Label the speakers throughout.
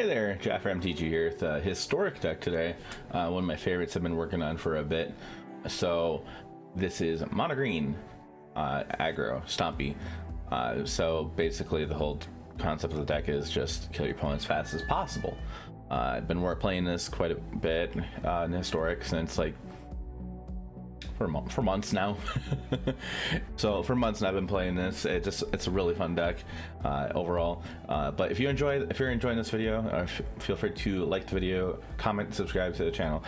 Speaker 1: Hey there, Jeff MTG here with a historic deck today. One of my favorites I've been working on for a bit. So this is Mono Green Aggro Stompy. So basically the whole concept of the deck is just kill your opponent as fast as possible. I've been playing this quite a bit in historic since like for months now. So for months now I've been playing this. It's a really fun deck overall. But if you're enjoying this video, feel free to like the video, comment, subscribe to the channel,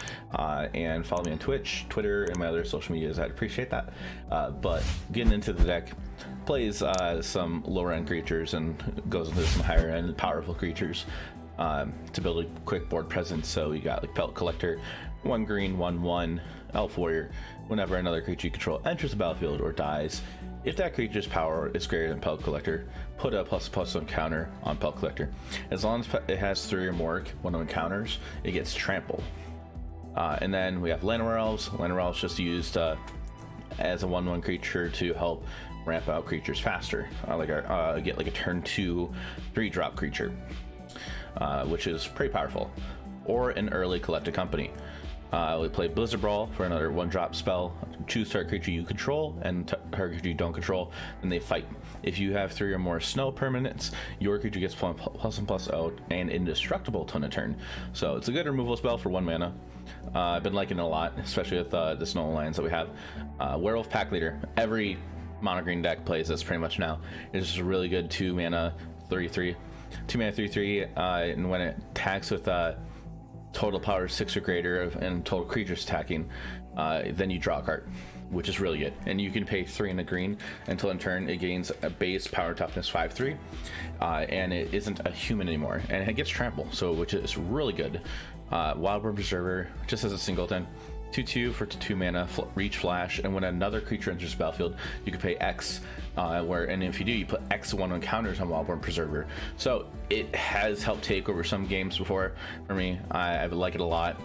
Speaker 1: and follow me on Twitch, Twitter, and my other social medias. I'd appreciate that. But getting into the deck, plays some lower end creatures and goes into some higher end powerful creatures to build a quick board presence. So you got like Pelt Collector, 1 green, 1/1 Elf Warrior. Whenever another creature you control enters the battlefield or dies, if that creature's power is greater than Pelt Collector, put a ++1 counter on Pelt Collector. As long as it has 3 or more one of encounters, it gets trample. And then we have Llanowar Elves. Llanowar Elves just used as a 1/1 creature to help ramp out creatures faster, get like a turn 2 3-drop creature, which is pretty powerful. Or an early Collected Company. We play Blizzard Brawl for another 1-drop spell. Choose target creature you control and target creature you don't control, and they fight. If you have 3 or more snow permanents, your creature gets +1/+0 and indestructible till end of turn. So it's a good removal spell for 1 mana. I've been liking it a lot, especially with the Snow Alliance that we have. Werewolf Pack Leader. Every mono green deck plays this pretty much now. It's just a really good 2 mana 3/3. 2 mana 3/3, and when it attacks with total power 6 or greater and total creatures attacking, then you draw a card, which is really good. And you can pay 3 in the green until in turn it gains a base power toughness 5/3, and it isn't a human anymore, and it gets trample, so which is really good. Wildborn Preserver, just as a singleton, 2/2 for 2 mana, reach flash, and when another creature enters the battlefield, you can pay X, and if you do, you put X1 on counters on Wildborn Preserver. So it has helped take over some games before for me. I like it a lot.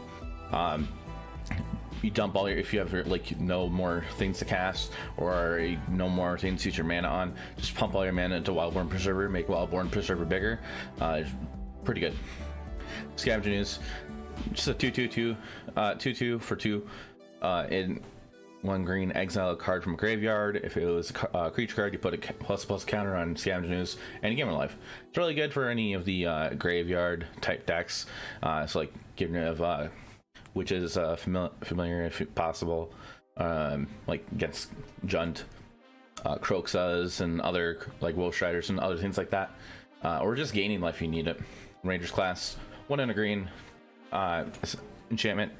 Speaker 1: You dump all your, if you have like no more things to cast or no more things to use your mana on, just pump all your mana into Wildborn Preserver, make Wildborn Preserver bigger. Pretty good. Scavenger News, just a 2/2 for 2 in 1 green, exile a card from a graveyard. If it was a creature card, you put a ++ counter on Scavenger News and you gain 1 life. It's really good for any of the graveyard type decks. It's like getting rid of witches, familiar if possible, like against Junt, Croxas, and other like Wolfstriders and other things like that, or just gaining life if you need it. Rangers class, 1 and a green, enchantment.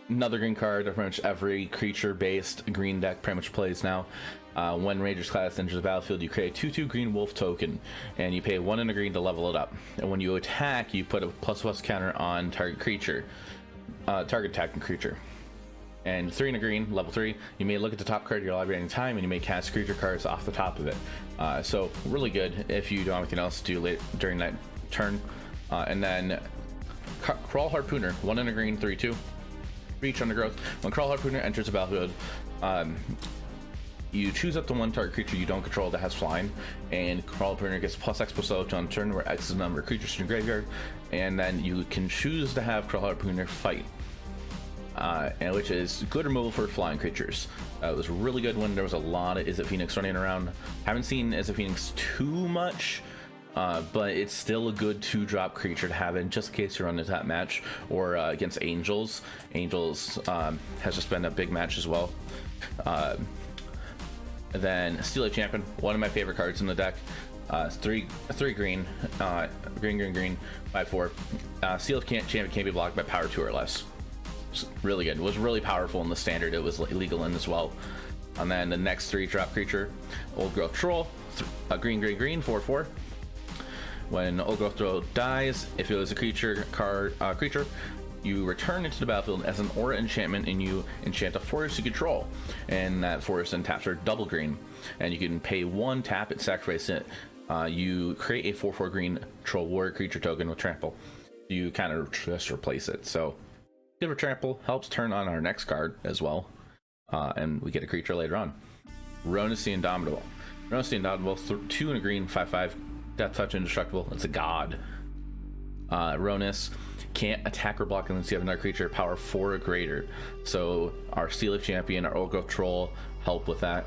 Speaker 1: Another green card that pretty much every creature based green deck pretty much plays now. When Rangers class enters the battlefield, you create a 2/2 green wolf token and you pay 1 and a green to level it up. And when you attack, you put a ++ counter on target creature, target attacking creature. And 3 and a green, level 3, you may look at the top card of your library at any time and you may cast creature cards off the top of it. So really good if you don't have anything else to do late during that turn. And then Crawl Harpooner, 1 and a green, 3/2. Reach Undergrowth. When Crawl Harpooner enters the battlefield, you choose up to 1 target creature you don't control that has flying, and Crawl Harpooner gets +X/+0 to on turn, where X is the number of creatures in your graveyard, and then you can choose to have Crawl Harpooner fight, and which is good removal for flying creatures. It was really good when there was a lot of Izzet Phoenix running around. Haven't seen Izzet Phoenix too much, but it's still a good 2-drop creature to have in just in case you're on that match, or against Angels. Angels has just been a big match as well. And then Steel Age Champion, one of my favorite cards in the deck. 3 green, green, 5/4. Steel Age Champion can't be blocked by power 2 or less. It's really good. It was really powerful in the standard. It was illegal in as well. And then the next 3-drop creature, Old Growth Troll, green, 4/4. When Old Growth Troll dies, if it was a creature, you return into the battlefield as an aura enchantment and you enchant a forest you control. And that forest then taps for double green. And you can pay 1, tap it, sacrifice it. You create a 4/4 green troll warrior creature token with trample. You kind of just replace it. So good for trample, helps turn on our next card as well. And we get a creature later on. Ronas the Indomitable. Ronas the Indomitable, 2 and a green, 5/5. Death Touch, indestructible. It's a god. Ronus can't attack or block unless you have another creature power 4 or greater. So our Steel Leaf Champion, our Ogre Troll help with that.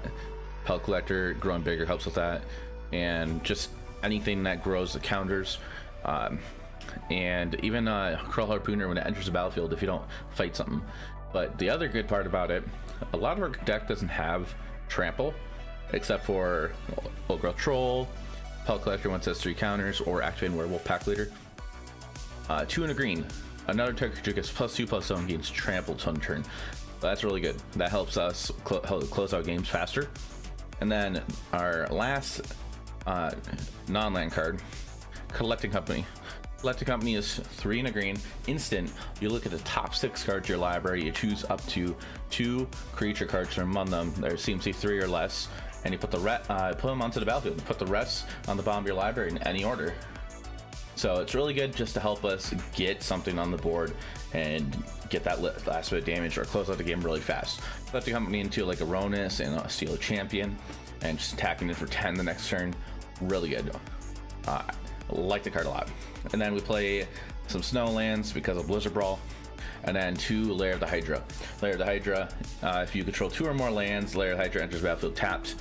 Speaker 1: Pellet Collector growing bigger helps with that, and just anything that grows the counters. And even Cruel Harpooner when it enters the battlefield if you don't fight something. But the other good part about it, a lot of our deck doesn't have trample, except for Ogre Troll, Pellet Collector once has 3 counters, or Activating Werewolf Pack Leader. 2 and a green. Another target creature gets +2/+0 gains trample on turn. That's really good. That helps us close out games faster. And then our last non-land card, Collecting Company. Collecting Company is 3 and a green, instant. You look at the top 6 cards of your library, you choose up to 2 creature cards from among them. There seems to be 3 or less, and you put them onto the battlefield. You put the rest on the bottom of your library in any order. So it's really good just to help us get something on the board and get that last bit of damage or close out the game really fast. Collecting Company into like a Ronus and a Steel Champion, and just attacking it for 10 the next turn. Really good. Like the card a lot. And then we play some Snowlands because of Blizzard Brawl, and then 2 Lair of the Hydra. Lair of the Hydra, if you control 2 or more lands, Lair of the Hydra enters battlefield tapped.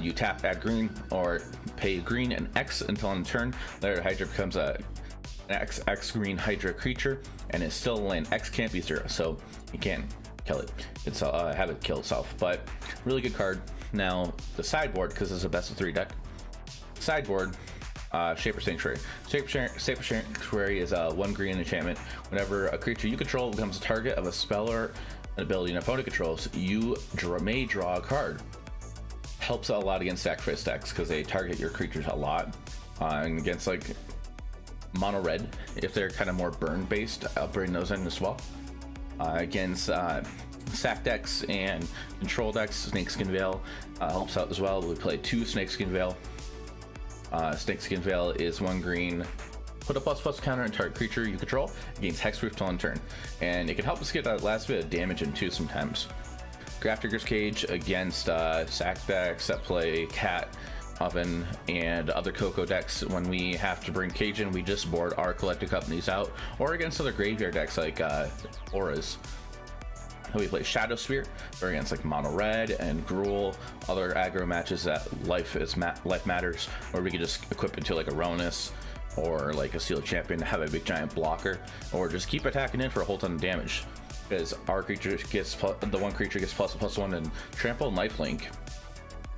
Speaker 1: You tap, add green, or pay green and X until on turn. Lair of the Hydra becomes an X green Hydra creature, and it's still a land. X can't be 0, so you can't kill it. It's have it kill itself. But really good card. Now the sideboard, because it's a best of 3 deck. Sideboard. Shaper Sanctuary. Shaper Sanctuary is a 1 green enchantment. Whenever a creature you control becomes a target of a spell or an ability an opponent controls, you may draw a card. Helps out a lot against sacrifice decks because they target your creatures a lot, and against like mono red, if they're kind of more burn based, I'll bring those in as well. Against sack decks and control decks, Snakeskin Veil helps out as well. We play 2 Snakeskin Veil. Snakeskin Veil is 1 green, put a ++ counter on target creature you control, gains hexproof till on turn, and it can help us get that last bit of damage in too sometimes. Grafdigger's Cage against sack decks that play Cat, Oven, and other Coco decks. When we have to bring Cage in, we just board our Collecting Companies out, or against other graveyard decks like Auras. We play Shadow Sphere, or against like Mono Red and Gruul, other aggro matches that Life Matters, or we could just equip it to like a Ronus or like a Steel Champion to have a big giant blocker, or just keep attacking in for a whole ton of damage. Because our creature gets the 1 creature gets +1 and trample and lifelink,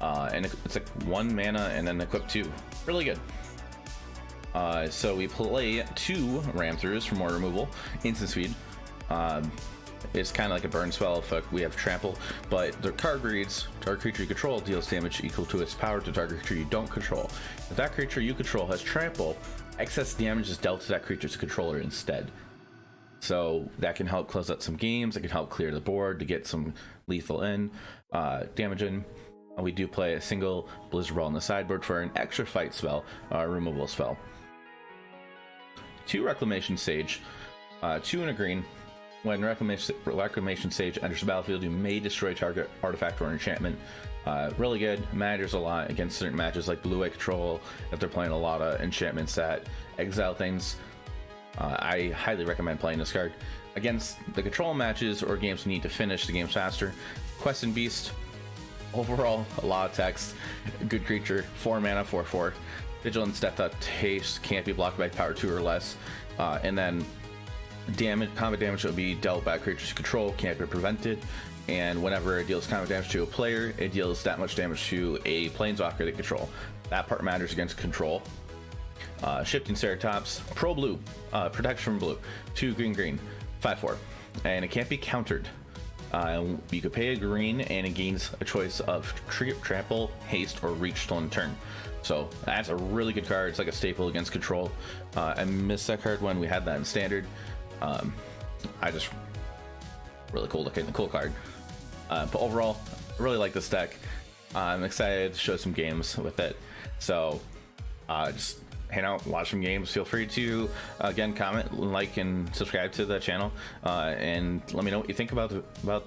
Speaker 1: and it's like 1 mana and then equip 2. Really good. So we play 2 ram throughs for more removal. Instant speed. It's kind of like a burn spell if we have trample, but the card reads: target creature you control deals damage equal to its power to target creature you don't control. If that creature you control has trample, excess damage is dealt to that creature's controller instead. So that can help close out some games. It can help clear the board to get some lethal damage in. We do play a single Blizzard Brawl on the sideboard for an extra fight spell, removal spell. 2 Reclamation Sage, 2 and a green. When Reclamation Sage enters the battlefield, you may destroy target artifact or enchantment. Really good, matters a lot against certain matches like Blue Eye Control, if they're playing a lot of enchantments that exile things. I highly recommend playing this card. Against the control matches or games you need to finish the games faster. Quest and Beast, overall, a lot of text. Good creature, 4 mana, 4/4. Vigilance, Death Touch, Haste, can't be blocked by power 2 or less. And then combat damage will be dealt by creatures you control, can't be prevented. And whenever it deals combat damage to a player, it deals that much damage to a planeswalker they control. That part matters against control. Shifting Ceratops, Pro Blue, Protection from Blue, 2 green, 5/4, and it can't be countered. You could pay a green and it gains a choice of trample, haste, or reach till in turn. So that's a really good card. It's like a staple against control. I missed that card when we had that in standard. I just really cool looking, cool card. But overall, I really like this deck. I'm excited to show some games with it. So just hang out, watch some games. Feel free to again comment, like, and subscribe to the channel, and let me know what you think about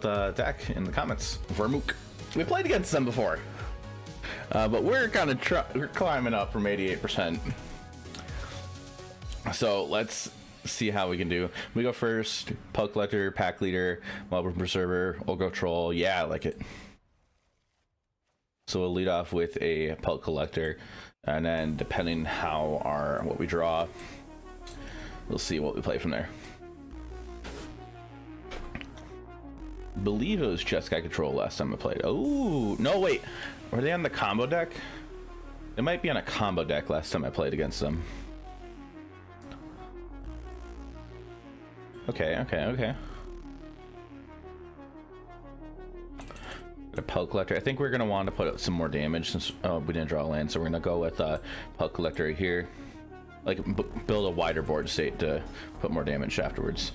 Speaker 1: the deck in the comments. Vermook, we played against them before, but we're kind of we're climbing up from 88%. So let's see how we can do. We go first. Pelt Collector, Pack Leader, Mono Preserver, Ultra Control. Yeah, I like it. So we'll lead off with a Pelt Collector, and then depending how what we draw, we'll see what we play from there. Believe it was Jeskai Control last time I played. Oh no, wait, were they on the combo deck? It might be on a combo deck last time I played against them. Okay. A Pelt Collector. I think we're gonna want to put up some more damage since we didn't draw a land, so we're gonna go with Pelt Collector here. Like build a wider board state to put more damage afterwards.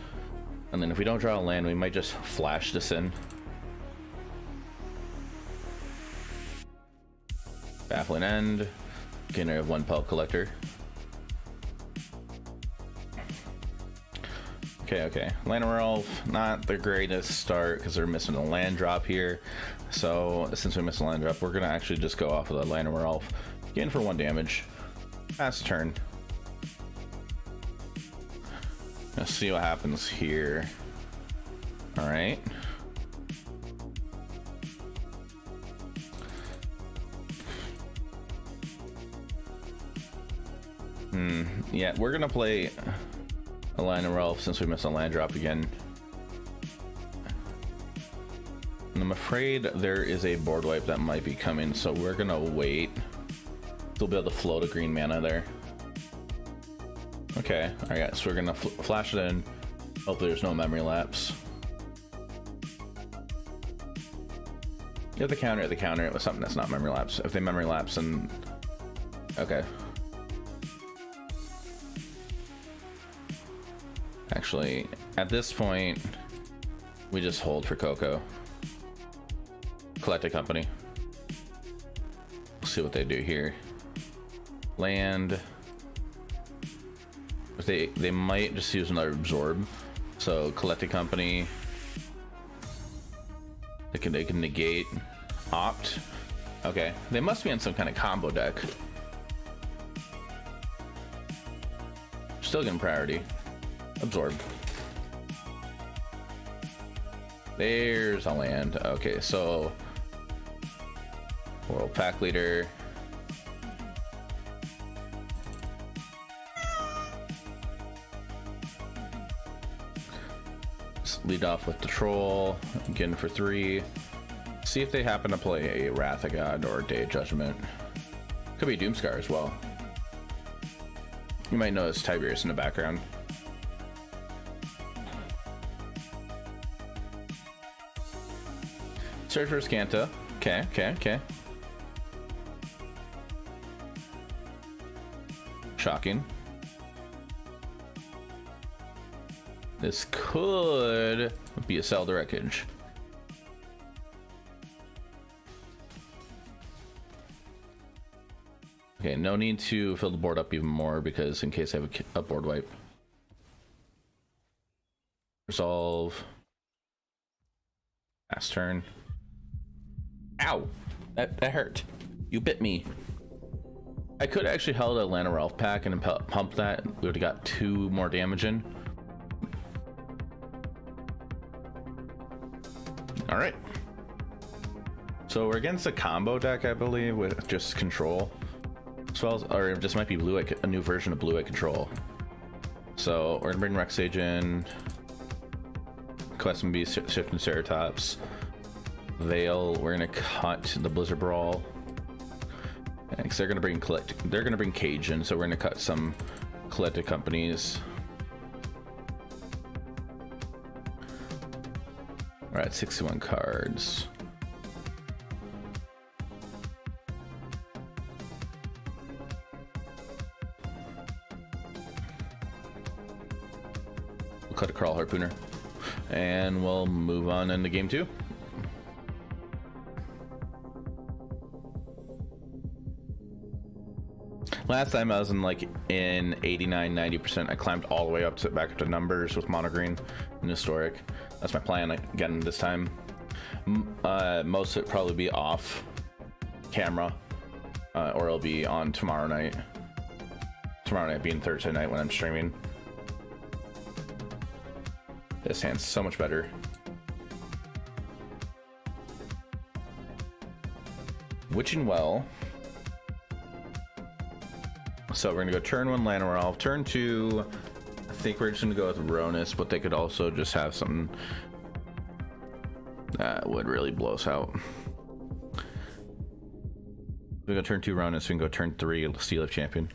Speaker 1: And then if we don't draw a land, we might just flash this in. Baffling End. Getting rid of one Pelt Collector. Okay. Llanowar Elf, not the greatest start because they're missing a land drop here. So since we missed a land drop, we're gonna actually just go off of the Llanowar Elf. Getting for 1 damage. Pass turn. Let's see what happens here. All right. Yeah, we're gonna play a Llanowar Elf since we missed a land drop again. And I'm afraid there is a board wipe that might be coming, so we're gonna wait. We'll be able to float a green mana there. Okay, alright, so we're gonna flash it in. Hopefully there's no memory lapse. You have to counter it with something that's not memory lapse. If they memory lapse, then okay. Actually, at this point, we just hold for Coco. Collect a company. We'll see what they do here. Land. If they might just use another absorb. So collect a company. They can negate. Opt. Okay. They must be in some kind of combo deck. Still getting priority. Absorb. There's a land. Okay, so World Pack Leader. Let's lead off with the Troll. Again for 3. See if they happen to play a Wrath of God or Day of Judgment. Could be Doomscar as well. You might notice Tiberius in the background. Search for Scanta. Okay. Shocking. This could be a Cell Wreckage. Okay, no need to fill the board up even more because in case I have a board wipe. Resolve. Last turn. Ow! That hurt. You bit me. I could actually held a Llanowar Elf pack and pump that. We would have got 2 more damage in. Alright. So we're against a combo deck, I believe, with just control. As well as, or it just might be a new version of Blue-Eye Control. So we're gonna bring Rex Sage in. Quest and Beast, Shift and Ceratops. Veil, we're gonna cut the Blizzard Brawl. Because they're gonna bring Cage in, so we're gonna cut some collected companies. We're at 61 cards. We'll cut a Crawl Harpooner. And we'll move on into game 2. Last time I was in 89-90%. I climbed all the way back up to numbers with Mono Green and Historic. That's my plan again this time. Most of it probably be off camera, or it'll be on tomorrow night. tomorrow night being Thursday night when I'm streaming. This hand's so much better. Witching Well. So we're gonna go turn 1 Llanowar. Turn 2, I think we're just gonna go with Ronus, but they could also just have something that would really blow us out. We go turn 2 Ronus, we can go turn 3 Steel of Champion.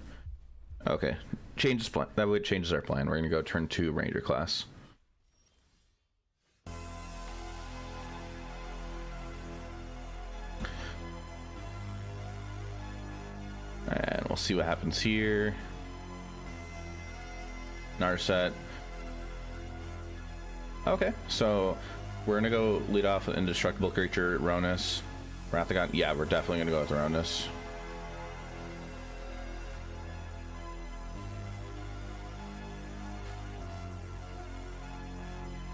Speaker 1: Okay, changes plan. That would changes our plan. We're gonna go turn 2 Ranger class. And we'll see what happens here. Narset. Okay, so we're gonna go lead off with Indestructible Creature, Ronus. Wrath of God. Yeah, we're definitely gonna go with Ronus.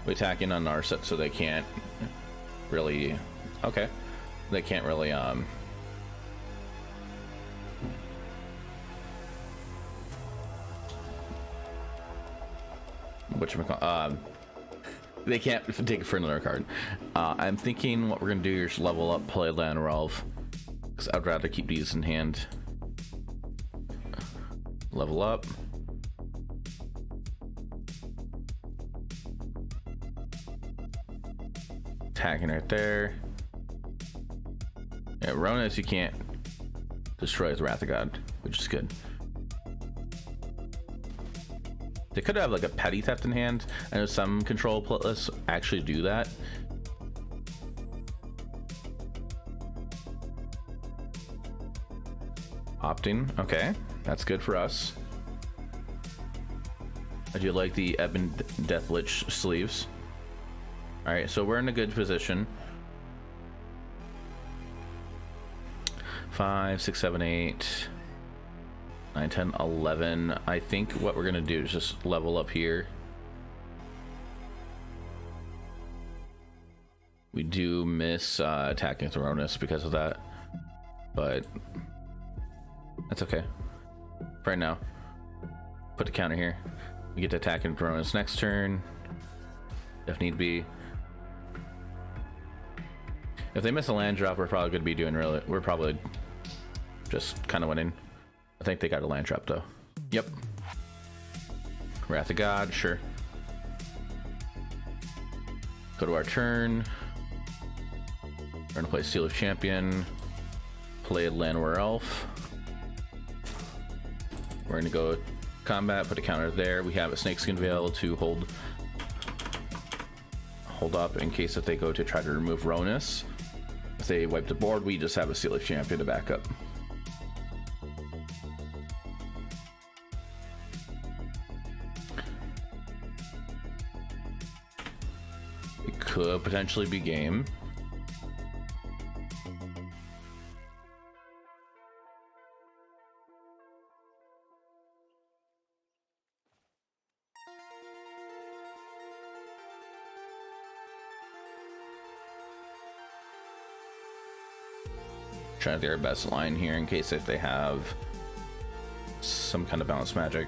Speaker 1: We attack in on Narset so they can't really. Okay, they can't really whatchamacallit, they can't take it for another card. I'm thinking what we're gonna do is level up, play Llanowar, because I'd rather keep these in hand. Level up. Attacking right there. Yeah, Ronus, you can't destroy his Wrath of God, which is good. They could have like a petty theft in hand. I know some control playlists actually do that. Opting, okay, that's good for us. I do like the Ebon Deathlich sleeves. All right, so we're in a good position. 5, 6, 7, 8. 9, 10, 11. I think what we're gonna do is just level up here. We do miss attacking Thronus because of that, but that's okay. For right now, put the counter here. We get to attack Thronus next turn if need be. If they miss a land drop, we're probably gonna be doing really. We're probably just kind of winning. I think they got a land trap though. Yep. Wrath of God, sure. Go to our turn. We're gonna play Steel of Champion. Play Llanowar Elf. We're gonna go combat, put a counter there. We have a Snakeskin Veil to hold up in case if they go to try to remove Ronus. If they wipe the board, we just have a Steel of Champion to back up. Could potentially be game. Trying to get our best line here in case if they have some kind of balanced magic.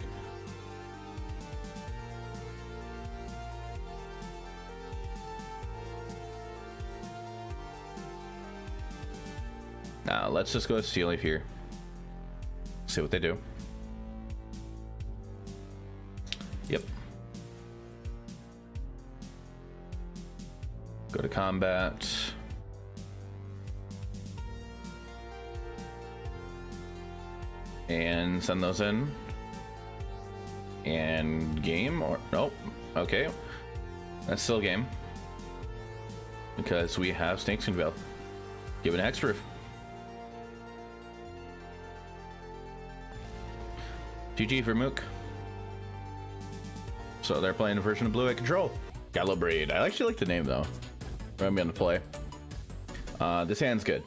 Speaker 1: Now let's just go with Steel Leaf here. See what they do. Yep. Go to combat. And send those in. And game or nope. Okay. That's still game. Because we have Snakeskin Veil. Give it an Hex Roof. GG for Mook. So they're playing a version of Blue-White Control. Gallo Braid. I actually like the name though. We're gonna be on the play. This hand's good.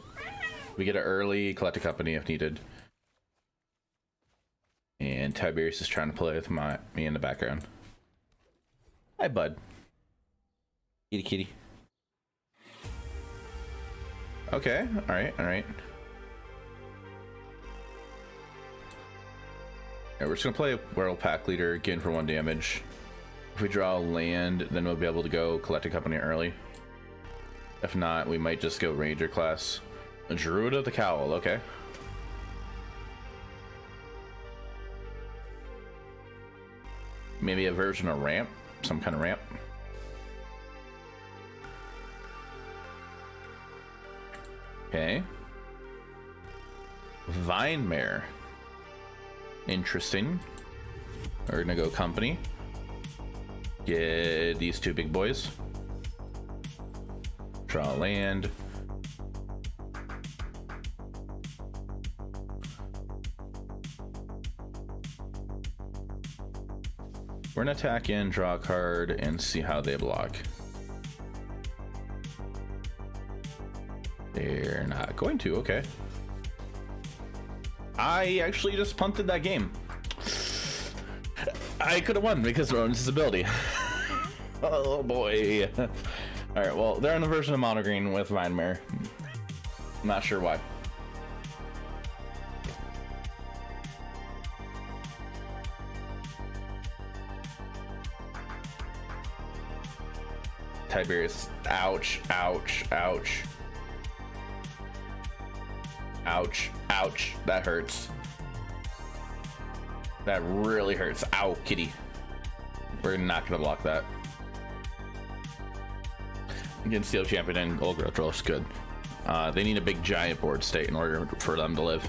Speaker 1: We get an early Collected Company if needed. And Tiberius is trying to play with me in the background. Hi, bud. Kitty, kitty. Okay, all right, all right. Yeah, we're just gonna play World Pack Leader again for 1 damage. If we draw a land, then we'll be able to go collect a company early. If not, we might just go Ranger class. A Druid of the Cowl, okay. Maybe a version of ramp, some kind of ramp. Okay. Vine Mare. Interesting. We're gonna go company. Get these 2 big boys. Draw land. We're gonna attack in, draw a card, and see how they block. They're not going to, okay. I actually just punted that game. I could have won because of Ronan's ability. Oh boy. Alright, well, they're on the version of Mono Green with Vine Mare. I'm not sure why. Tiberius. Ouch, ouch, ouch. Ouch, ouch. That hurts. That really hurts. Ow, kitty. We're not gonna block that. Again, Steel Champion and Gold Growth is good. They need a big giant board state in order for them to live.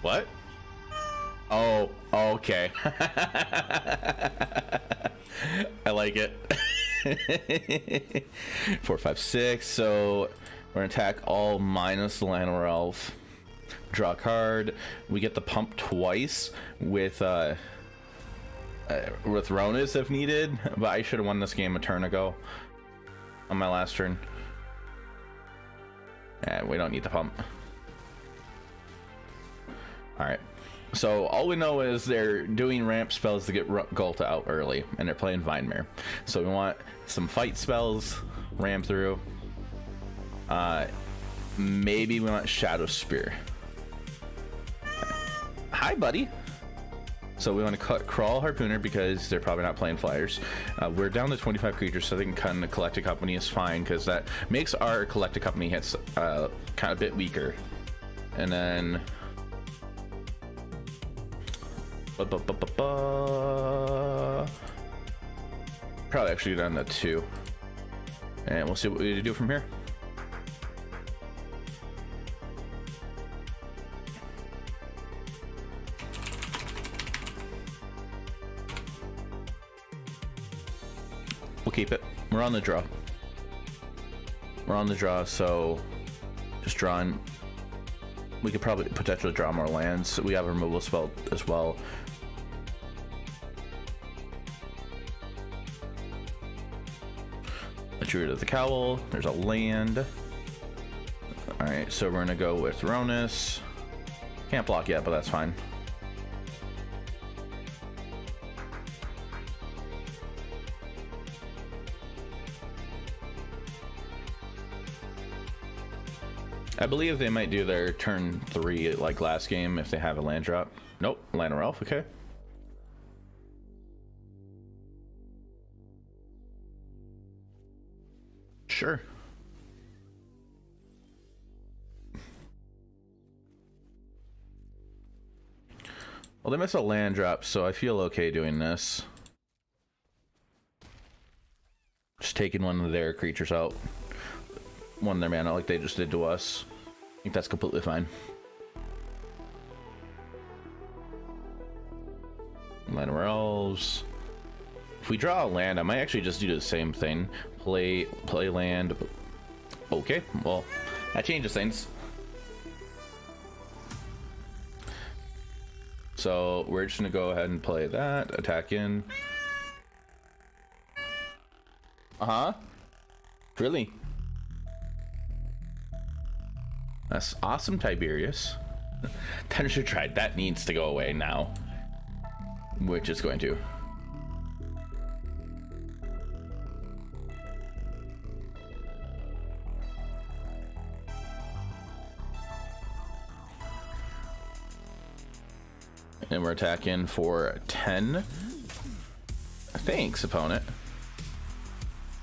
Speaker 1: What? Oh, okay. I like it. 4, 5, 6. So we're gonna attack all minus the Llanowar Elf. Draw a card. We get the pump twice with Ronas if needed, but I should have won this game a turn ago on my last turn. And we don't need the pump. Alright, so all we know is they're doing ramp spells to get Gulta out early, and they're playing Vine Mare. So we want some fight spells, ram through. Maybe we want Shadow Spear. Hi, buddy. So we want to cut Crawl Harpooner because they're probably not playing Flyers. We're down to 25 creatures, so I think cutting the Collected Company is fine because that makes our Collected Company hits kind of a bit weaker. And then probably actually down to 2, and we'll see what we do from here. We'll keep it. We're on the draw. We're on the draw, so just drawing. We could probably potentially draw more lands. We have a removal spell as well. A Druid of the Cowl. There's a land. Alright, so we're gonna go with Ronus. Can't block yet, but that's fine. I believe they might do their turn 3 like last game if they have a land drop. Nope, Llanowar Elf, okay. Sure. Well, they missed a land drop, so I feel okay doing this. Just taking one of their creatures out. One of their mana like they just did to us. I think that's completely fine. Llanowar Elves. If we draw a land, I might actually just do the same thing. Play land. Okay, well, that changes things. So we're just gonna go ahead and play that. Attack in. Uh-huh. Really? That's awesome, Tiberius. Tentative Tried. That needs to go away now. Which is going to. And we're attacking for 10. Thanks, opponent.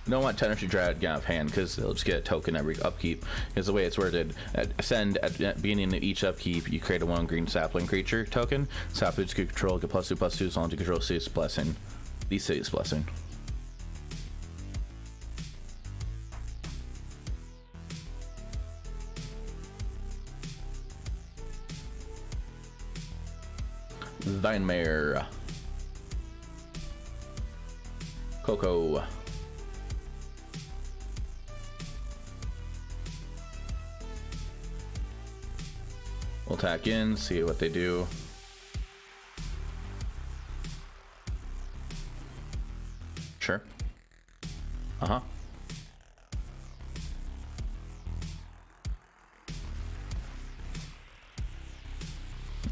Speaker 1: You don't want Tenor Dread get out of hand because they'll just get a token every upkeep. Is the way it's worded. Ascend at the beginning of each upkeep, you create a 1 green sapling creature token. Saplings can control, get +2/+2 as long as you control Sea's Blessing. The Sea's Blessing. Vinmare. Coco. We'll attack in, see what they do. Sure. Uh-huh.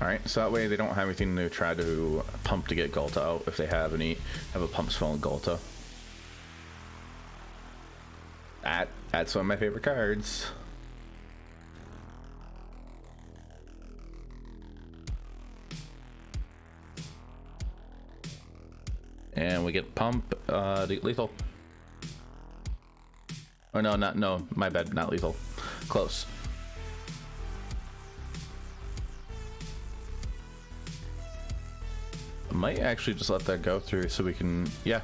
Speaker 1: Alright, so that way they don't have anything to try to pump to get Gulta out if they have a pump spell in Gulta. That's one of my favorite cards. And we get pump, lethal. Oh no, my bad, not lethal. Close. I might actually just let that go through so we can, yeah.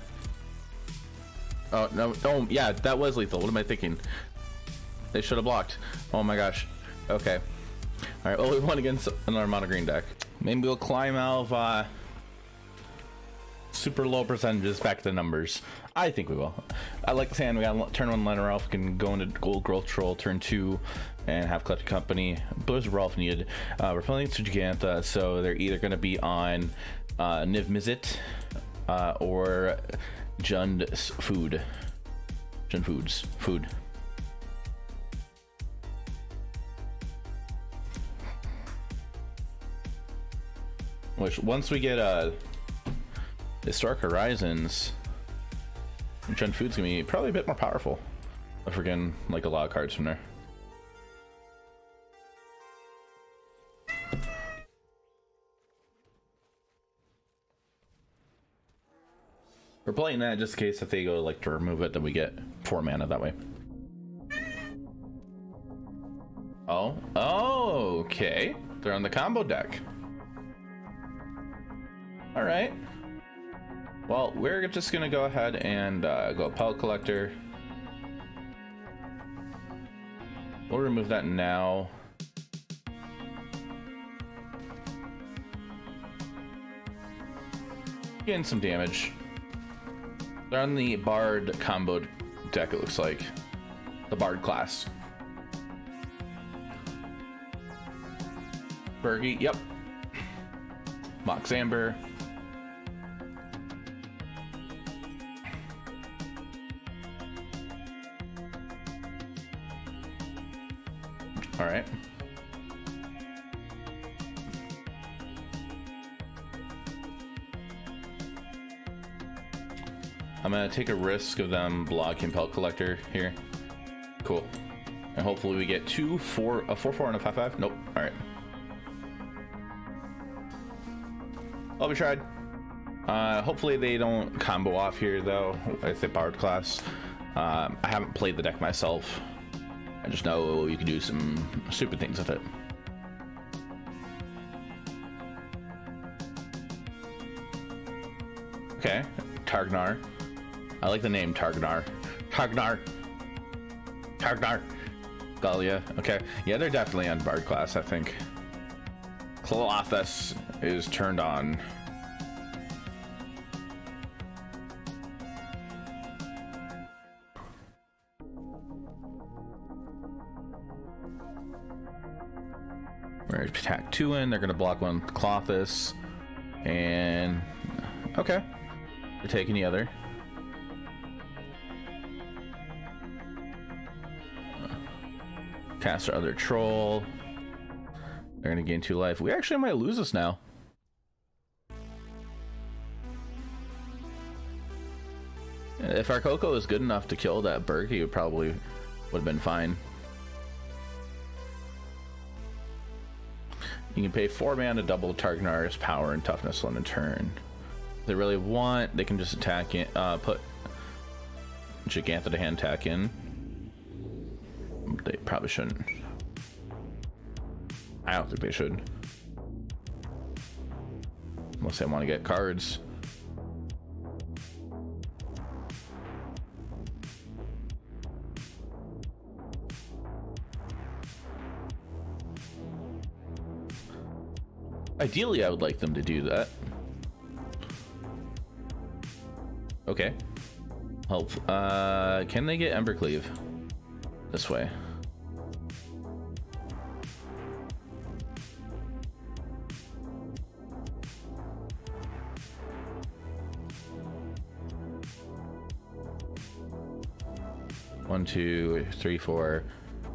Speaker 1: Oh, no, oh, yeah, that was lethal. What am I thinking? They should have blocked. Oh my gosh. Okay. All right, well, we won against another Mono Green deck. Maybe we'll climb out of, super low percentages back to the numbers. I think we will. I like this hand. We got turn 1 Liner Elf. We can go into Gold Growth Troll turn 2 and have Collected Company. Blizzard Elf needed. We're playing to Gigantha, so they're either going to be on Niv Mizzet or Jund's Food. Jund Foods. Food. Which, once we get Historic Horizons, Jund Food's gonna be probably a bit more powerful if we're getting like a lot of cards from there. We're playing that just in case if they go like to remove it, then we get 4 mana that way. Oh, okay. They're on the combo deck. All right. Well, we're just gonna go ahead and go Pellet Collector. We'll remove that now. Getting some damage. They're on the Bard combo deck, it looks like. The Bard class. Bergie, yep. Mox Amber. All right. I'm gonna take a risk of them blocking Pellet Collector here. Cool. And hopefully we get a 4/4 and a 5/5. Nope. All right. Well, we tried. Hopefully they don't combo off here though with the Bard class. I haven't played the deck myself. I just know you can do some stupid things with it. Okay, Targnar. I like the name Targnar. Targnar. Galia. Okay, yeah, they're definitely on Bard class, I think. Clothis is turned on. We're gonna attack 2 in. They're gonna block 1 with Clothis, and okay, they're taking the other. Cast our other troll. They're gonna gain 2 life. We actually might lose this now. If our Coco is good enough to kill that Bergie, it probably would have been fine. You can pay 4 mana to double Targnar's power and toughness on a turn. If they really want, they can just attack in, put Giganta to hand attack in. They probably shouldn't. I don't think they should. Unless they want to get cards. Ideally, I would like them to do that. Okay. Help. Can they get Embercleave? This way. One, two, three, 4,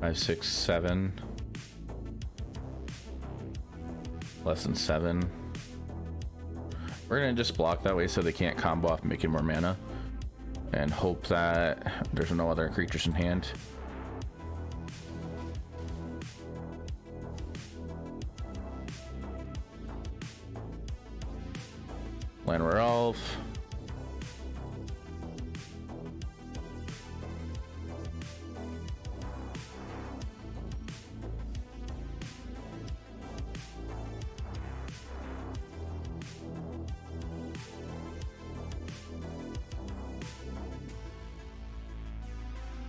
Speaker 1: 5, 6, 7. Less than 7. We're gonna just block that way so they can't combo off making more mana, and hope that there's no other creatures in hand. Landware Elf.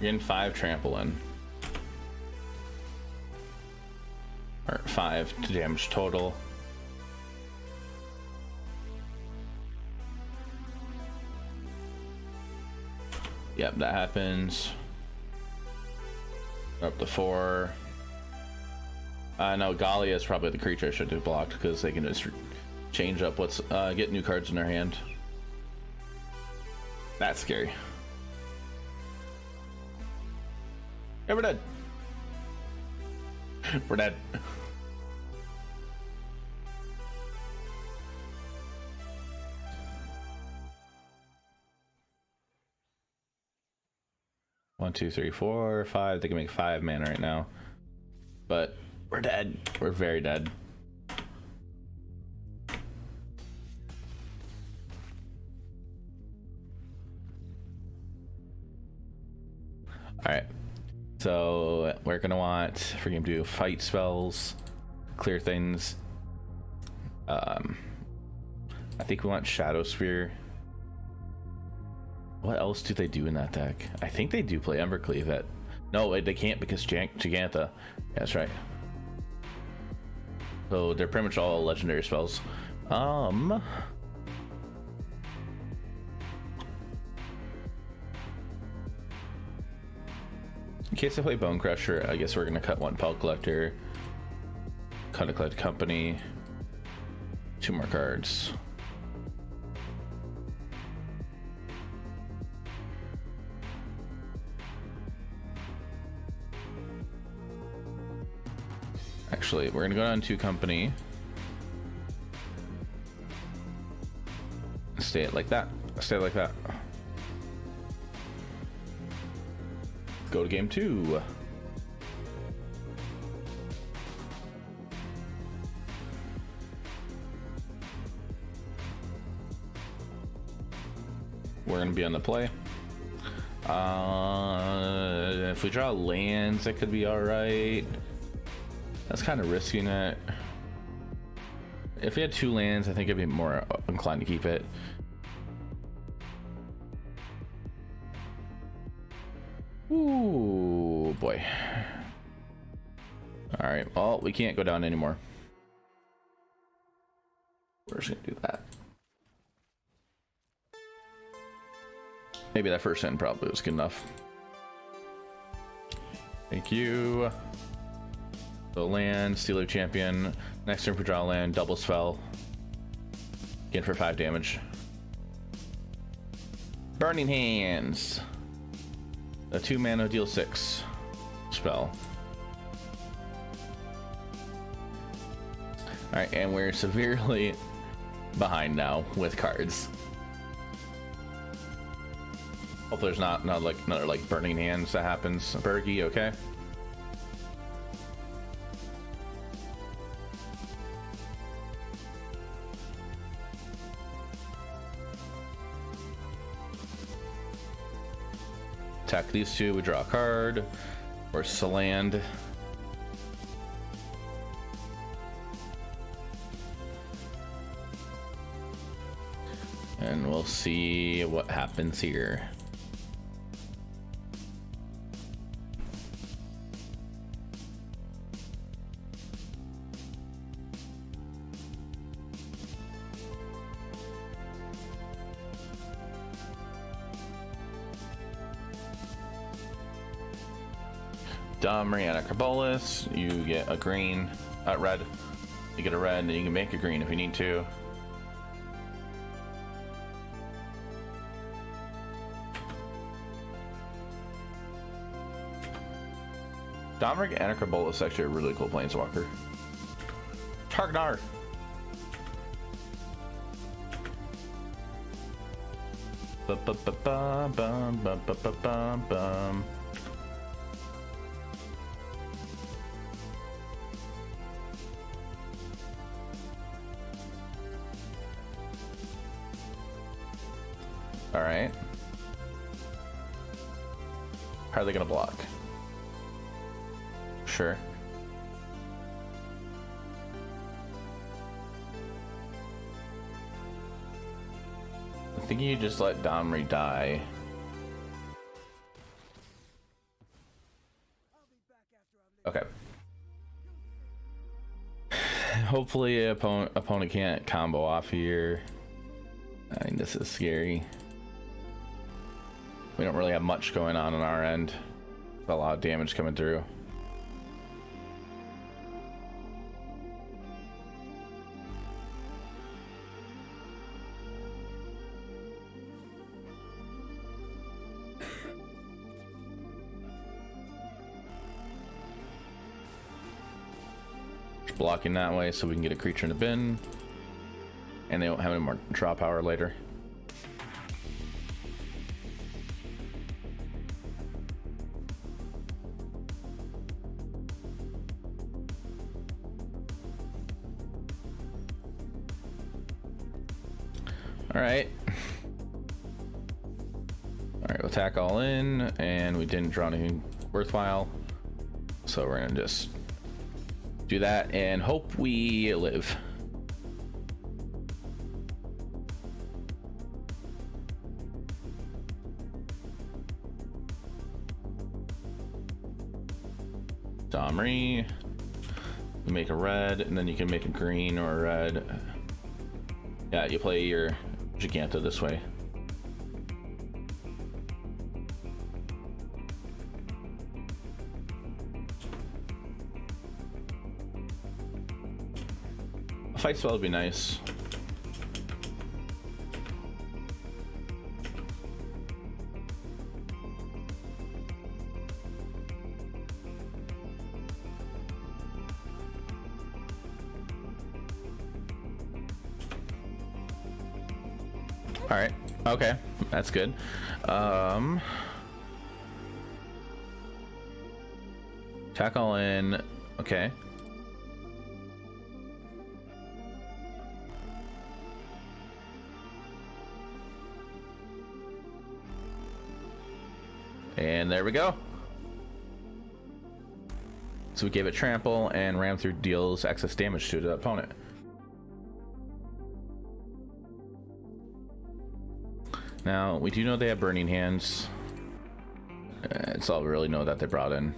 Speaker 1: Getting 5 trampoline. Or 5 to damage total. Yep, that happens. Up to 4. No, Galia is probably the creature I should have blocked because they can just change up what's get new cards in their hand. That's scary. Yeah, we're dead. We're dead. One, two, three, 4, 5. They can make 5 mana right now. But we're dead. We're very dead. Alright. So we're gonna want for game to do fight spells, clear things. I think we want Shadow Sphere. What else do they do in that deck? I think they do play Embercleave. That no, wait, they can't because Giganta. Yeah, that's right. So they're pretty much all legendary spells. In case I play Bone Crusher, I guess we're gonna cut 1 Pelt Collector, cut a Collect Company, 2 more cards. Actually, we're gonna go down to Company. Stay it like that. Stay it like that. Go to game 2. We're gonna be on the play. If we draw lands, that could be all right. That's kind of risking it. If we had 2 lands, I think I'd be more inclined to keep it. Ooh, boy. All right, well, we can't go down anymore. We're just gonna do that. Maybe that first end probably was good enough. Thank you. So land, Steeler Champion. Next turn for draw land, double spell. Again for 5 damage. Burning Hands. A 2 mana deal 6 spell. Alright, and we're severely behind now with cards. Hope there's not like another like Burning Hands that happens. Bergie, okay. attack these two, we draw a card, or land. And we'll see what happens here. Mariana Carbolis, you get a green, red. You get a red, and you can make a green if you need to. Domric Anacarbola is actually a really cool planeswalker. Targnar! Bum. All right. How are they gonna block? Sure. I think you just let Domri die. Okay. Hopefully opponent can't combo off here. I think this is scary. We don't really have much going on our end. A lot of damage coming through. Just blocking that way so we can get a creature in the bin. And they don't have any more draw power later. Alright, we'll attack all in, and we didn't draw anything worthwhile, so we're gonna just do that and hope we live. Domri, you make a red, and then you can make a green or a red. Yeah, you play your Giganta this way. A fight spell would be nice. All right. Okay, that's good. Attack all in. Okay. And there we go. So we gave it trample, and ram through deals excess damage to the opponent. Now, we do know they have Burning Hands. It's all we really know that they brought in.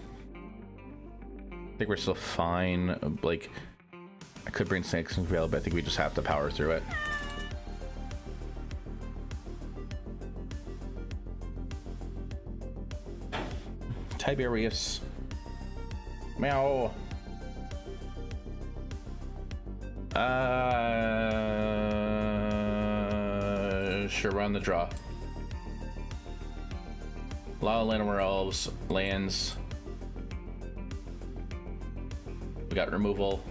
Speaker 1: I think we're still fine. Like, I could bring Snakes and Veil, but I think we just have to power through it. Tiberius. Meow. Sure, we're on the draw. A lot of Llanowar Elves, lands. We got removal.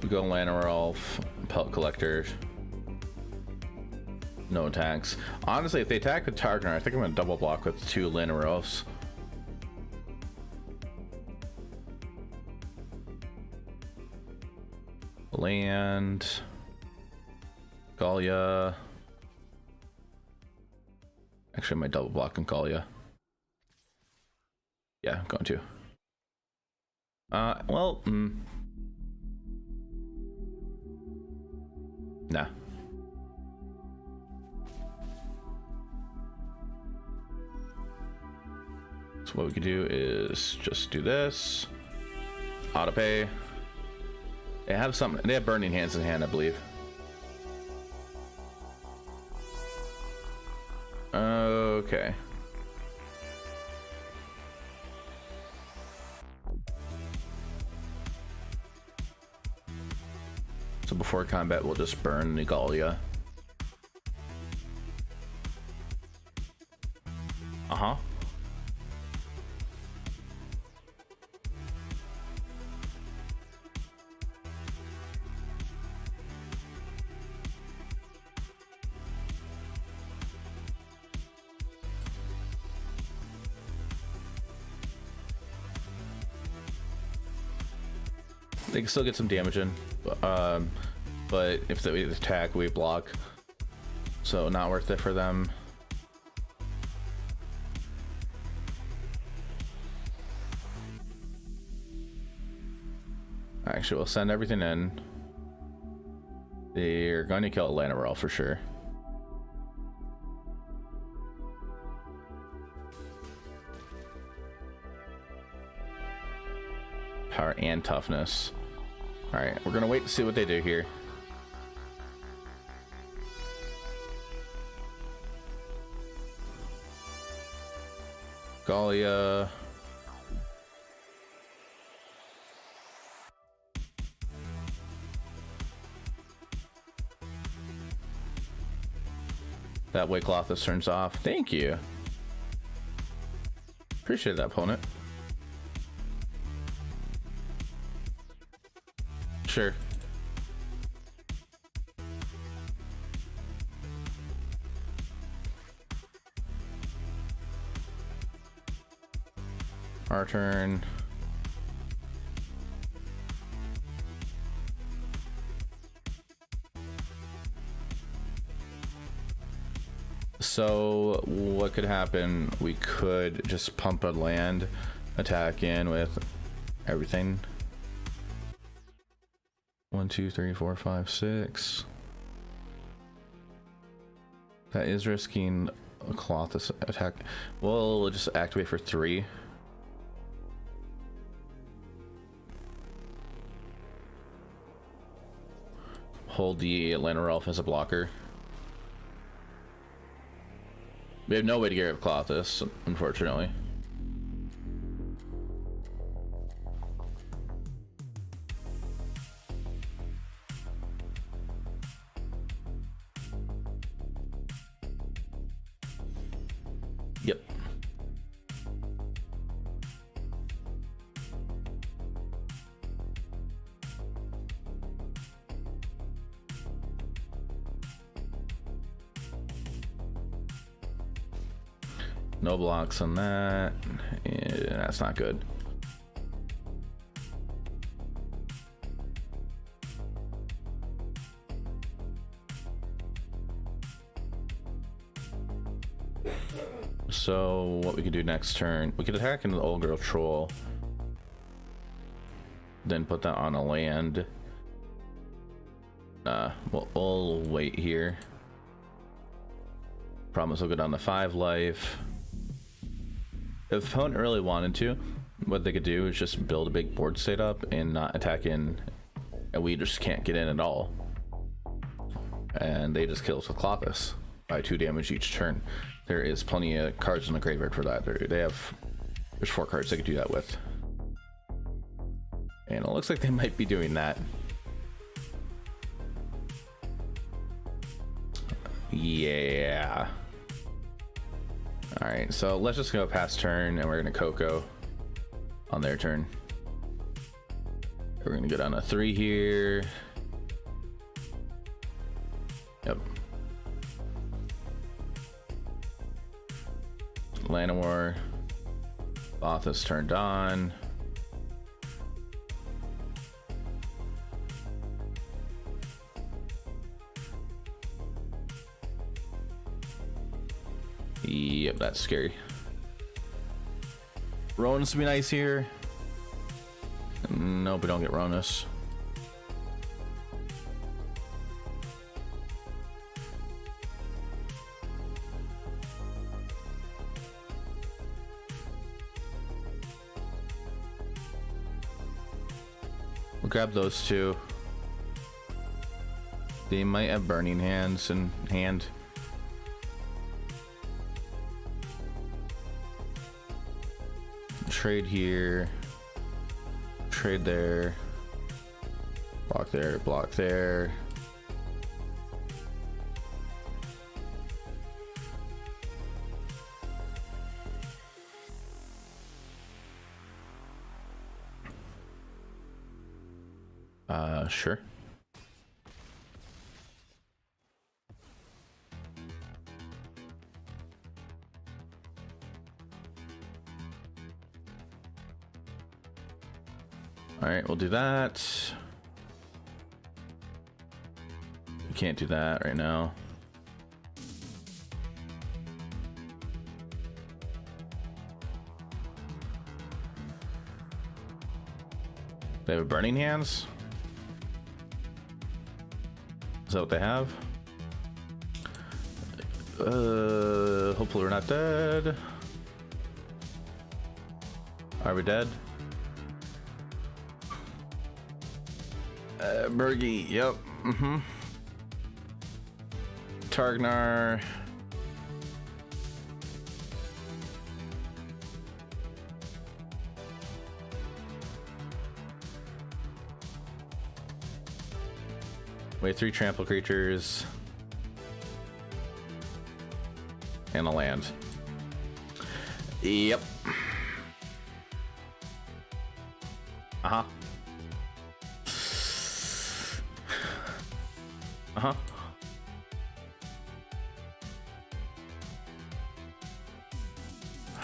Speaker 1: We go Llanowar Elf, Pelt Collector. No attacks. Honestly, if they attack the Tarkner, I think I'm gonna double block with 2 Linaros. Land. Galia. Actually, I might double block on Galia. Yeah, I'm going to. Well, nah. So what we could do is just do this. Auto pay. They have something. They have Burning Hands in hand, I believe. Okay. So before combat, we'll just burn the Galia. Uh-huh. They can still get some damage in, but if they attack, we block, so not worth it for them. Actually, we'll send everything in. They're going to kill Llanowar for sure. Power and toughness. All right, we're gonna wait to see what they do here. Galia. That way Clothis turns off. Thank you. Appreciate that, opponent. Sure. Our turn. So what could happen? We could just pump a land, attack in with everything. 1, 2, 3, 4, 5, 6. That is risking a Clothis attack. We'll just activate for 3. Hold the Llanowar Elf as a blocker. We have no way to get rid of Clothis, unfortunately. Yep. No blocks on that. Yeah, that's not good. So what we could do next turn, we could attack into the Old Girl Troll, then put that on a land. We'll wait here. Promise we'll go down to 5 life. If the opponent really wanted to, what they could do is just build a big board state up and not attack in, and we just can't get in at all. And they just kill us with Clothis by 2 damage each turn. There is plenty of cards in the graveyard for that. There's 4 cards they could do that with. And it looks like they might be doing that. Yeah. Alright, so let's just go past turn, and we're going to Coco on their turn. We're going to go down to 3 here. Yep. Llanowar. Both is turned on. Yep, that's scary. Ronus would be nice here. Nope, we don't get Ronus. We'll grab those two. They might have Burning Hands in hand. Trade here. Trade there. Block there, block there. Sure. All right, we'll do that. We can't do that right now. They have Burning Hands? Is that what they have? Hopefully we're not dead. Are we dead? Bergie, yep. Targnar. Wait, 3 trample creatures. And a land. Yep. Uh-huh. Uh-huh.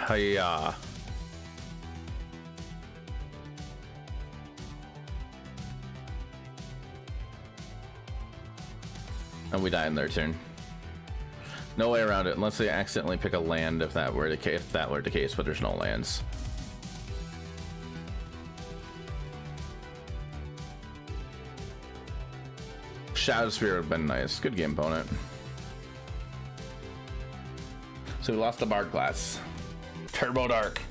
Speaker 1: Hiya. And we die in their turn. No way around it, unless they accidentally pick a land if that were the case, but there's no lands. Shadow Sphere would have been nice. Good game, opponent. So we lost the Bard class. Turbo Dark.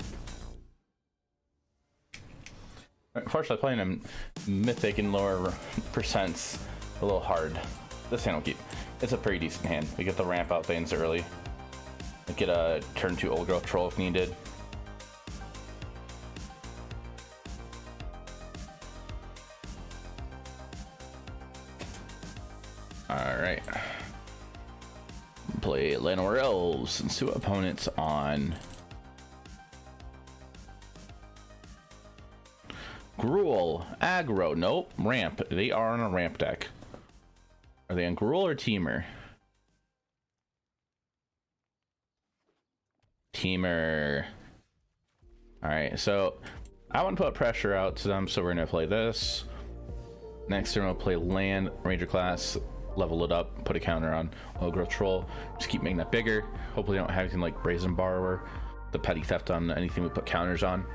Speaker 1: Unfortunately, playing a mythic in lower percents a little hard. This hand will keep. It's a pretty decent hand. We get the ramp out things early. We get a turn 2 Old Growth Troll if needed. Alright. Play Llanowar Elves and see what opponents on. Gruul, aggro, nope, ramp. They are on a ramp deck. Are they on Gruul or Temur? Temur. Alright, so I want to put pressure out to them, so we're going to play this. Next turn, we'll play land, Ranger class, level it up, put a counter on Old Growth Troll. Just keep making that bigger. Hopefully, they don't have anything like Brazen Borrower, the petty theft on anything we put counters on.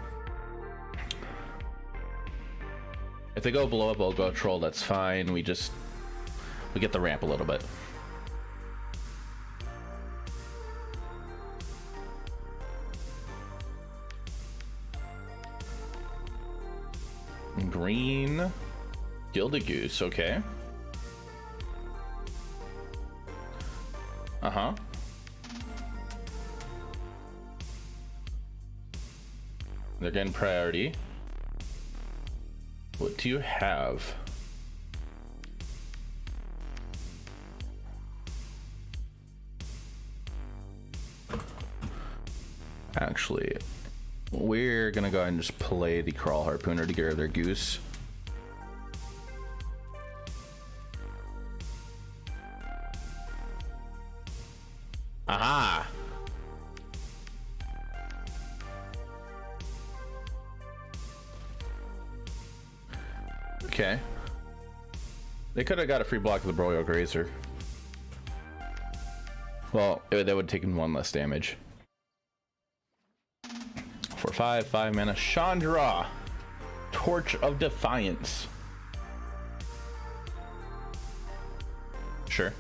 Speaker 1: If they go blow up Old Growth Troll, that's fine. We get the ramp a little bit. Green Gilded Goose, okay. Uh-huh. They're getting priority. What do you have? Actually, we're gonna go ahead and just play the Crawl Harpooner to get rid of their goose. Okay. They could have got a free block of the Royal Grazer. Well, that would have taken 1 less damage. 4/5, 5 mana. Chandra, Torch of Defiance. Sure.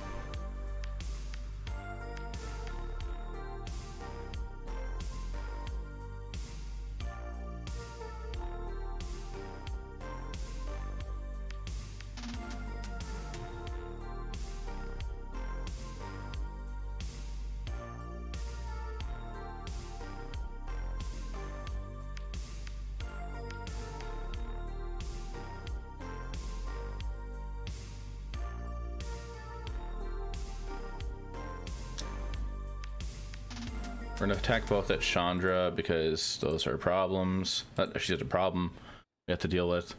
Speaker 1: We're gonna attack both at Chandra because those are problems. She's a problem we have to deal with.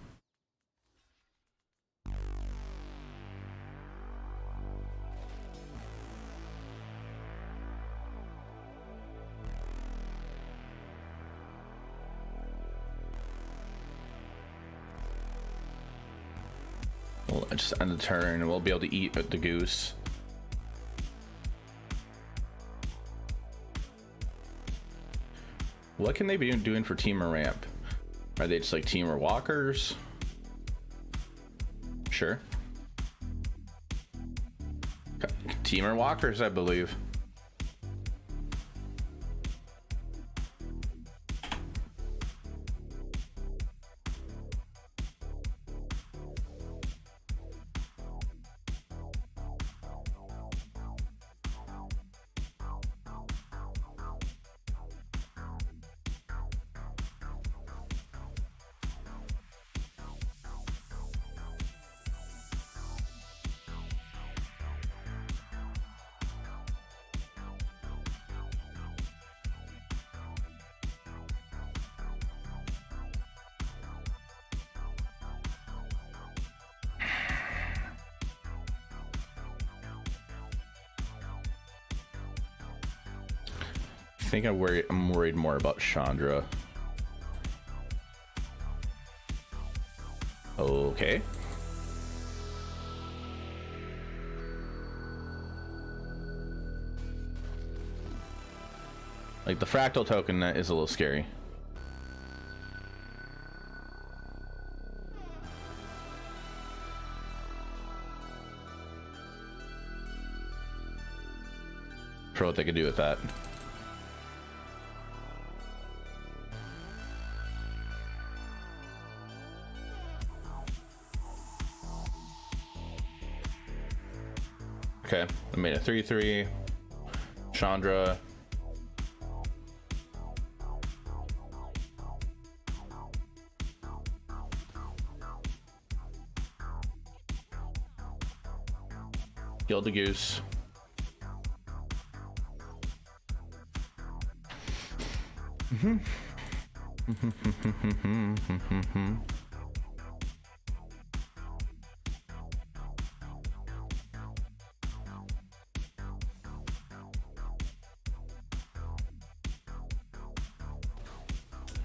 Speaker 1: We'll just end the turn and we'll be able to eat the goose. What can they be doing for Temur ramp? Are they just like Temur walkers? Sure. Temur walkers, I believe. I think I'm worried more about Chandra. Okay. Like the fractal token is a little scary. For what they could do with that. Okay, I made a 3/3. Chandra. Killed the goose.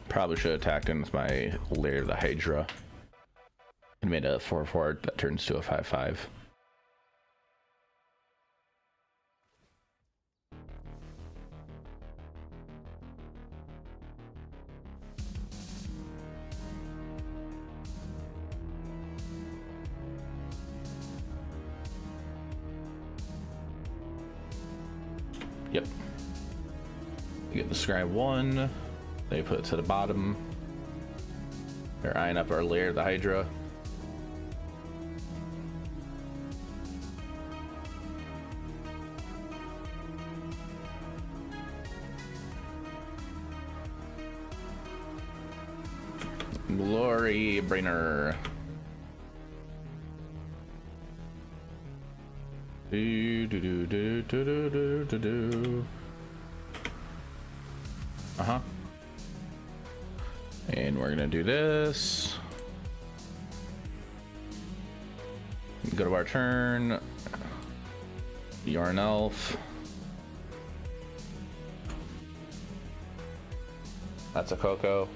Speaker 1: Probably should have attacked him with my Lair of the Hydra and made a 4/4 that turns to a 5/5. Yep. You get the scribe 1. They put it to the bottom. They're eyeing up our Lair of the Hydra. Glory bringer. Do do do do do do do do. Uh-huh. And we're gonna do this. Go to our turn. You're an elf. That's a Coco.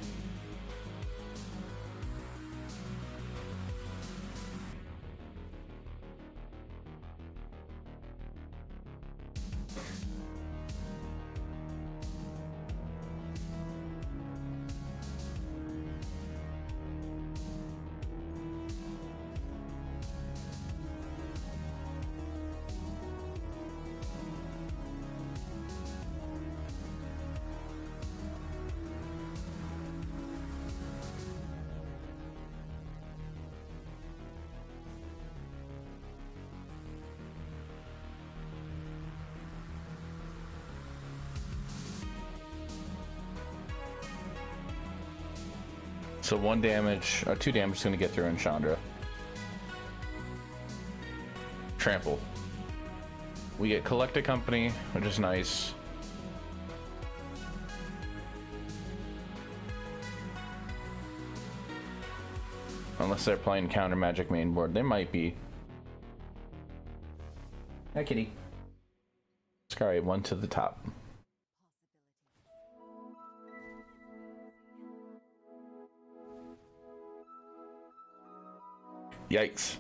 Speaker 1: So 1 damage, 2 damage is going to get through in Chandra. Trample. We get Collected Company, which is nice. Unless they're playing counter magic main board. They might be. Hi, kitty. Scary, 1 to the top. Yikes.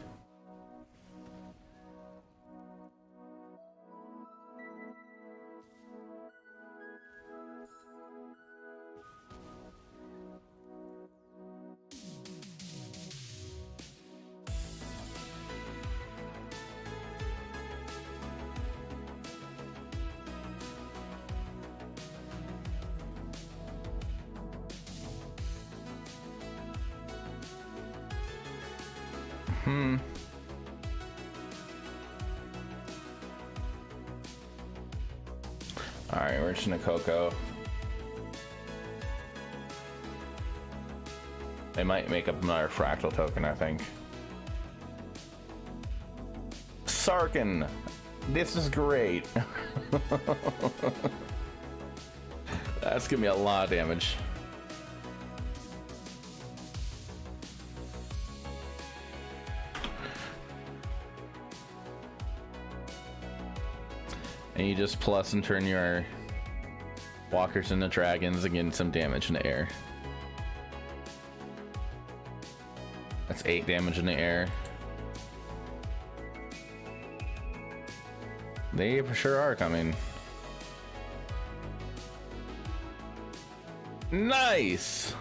Speaker 1: Alright, we're just in a Coco. They might make up another fractal token, I think. Sarkin! This is great! That's giving me a lot of damage. And you just plus and turn your walkers into dragons and get some damage in the air. That's 8 damage in the air. They for sure are coming. Nice!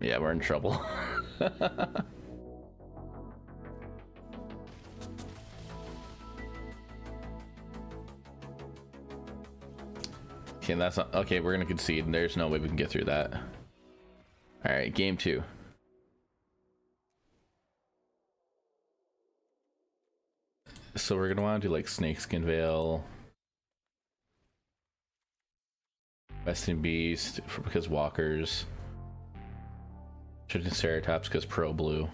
Speaker 1: Yeah, we're in trouble. Okay, that's not okay. We're gonna concede. There's no way we can get through that. All right, game 2. So we're gonna want to do like Snakeskin Veil, Western Beast because walkers. Triceratops because pro blue.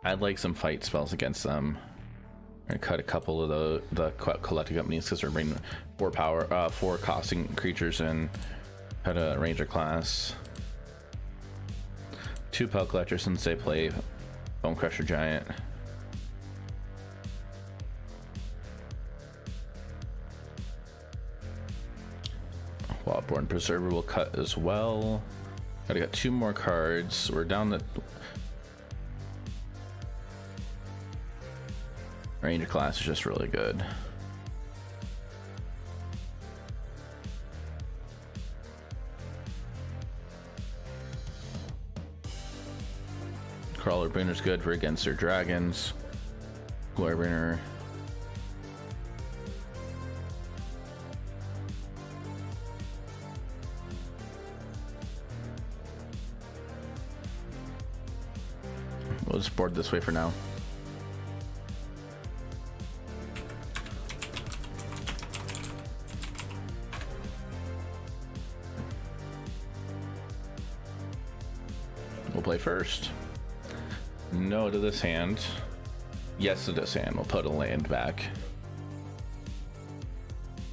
Speaker 1: I'd like some fight spells against them. I'm gonna cut a couple of the collecting companies because we're bringing 4 costing creatures in. Cut a ranger class. 2 Pelt Collectors since they play Bone Crusher Giant. Wildborn Preserver will cut as well. I got 2 more cards. We're down to Ranger class is just really good. Crawler Brinner's good for against their dragons. Glory Brinner. We'll just board this way for now. We'll play first. No to this hand. Yes to this hand. We'll put a land back.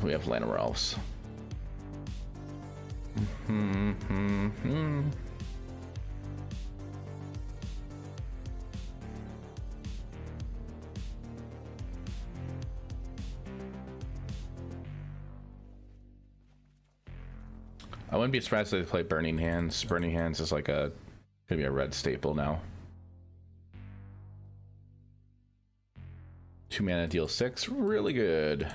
Speaker 1: We have Land of Elves. I wouldn't be surprised if they play Burning Hands. Burning Hands is like gonna be a red staple now. 2 mana deal 6, really good.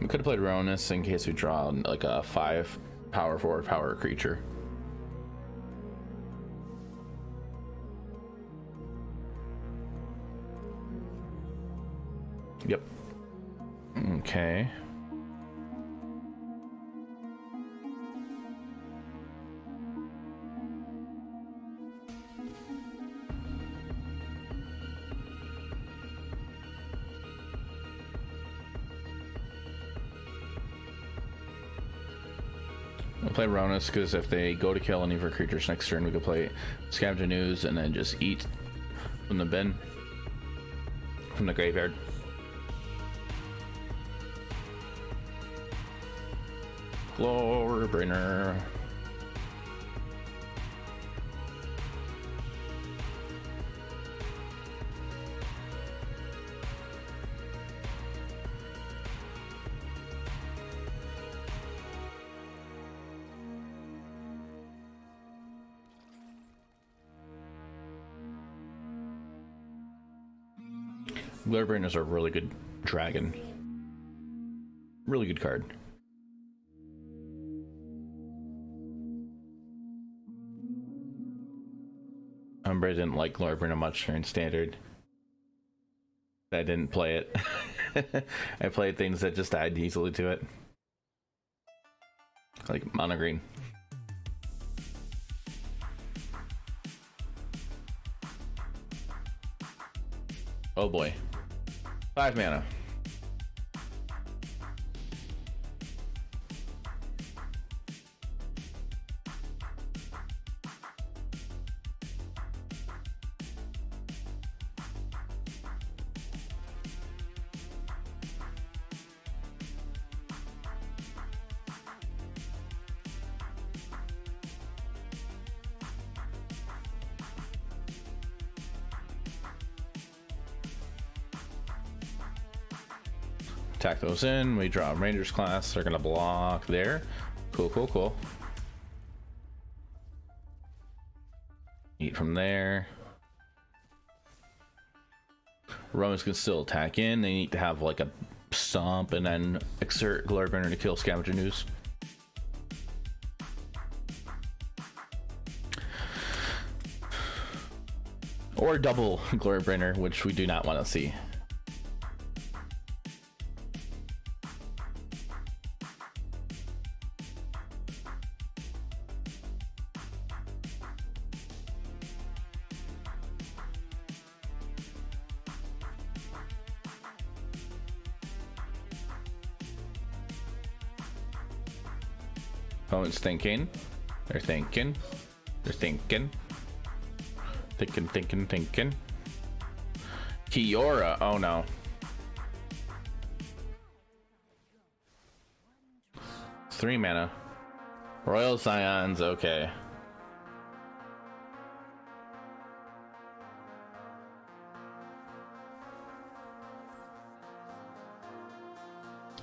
Speaker 1: We could have played Ronus in case we draw like a 5 power forward power creature. Yep. Okay. We'll play Ronus because if they go to kill any of our creatures next turn, we could play Scavenger News and then just eat from the bin, from the graveyard. Glorybringer. Glorybringer is a really good dragon. Really good card. I didn't like Glorybringer much during Standard. I didn't play it. I played things that just died easily to it. Like Mono Green. Oh boy. 5 mana. Attack those in. We draw a Rangers class. They're gonna block there. Cool, cool, cool. Eat from there. Romans can still attack in. They need to have like a stomp and then exert Glorybringer to kill Scavenger News. Or double Glorybringer, which we do not want to see. Opponent's thinking. They're thinking. They're thinking. Thinking. Kiora. Oh no. Three mana. Royal Scions. Okay.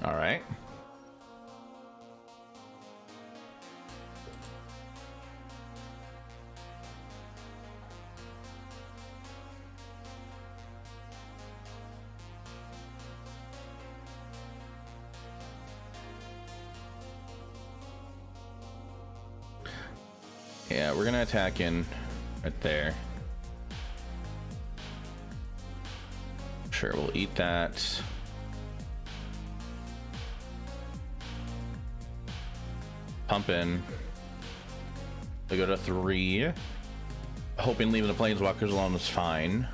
Speaker 1: All right. Yeah, we're gonna attack in right there. Sure, we'll eat that. Pump in. They go to 3. Hoping leaving the Planeswalkers alone is fine.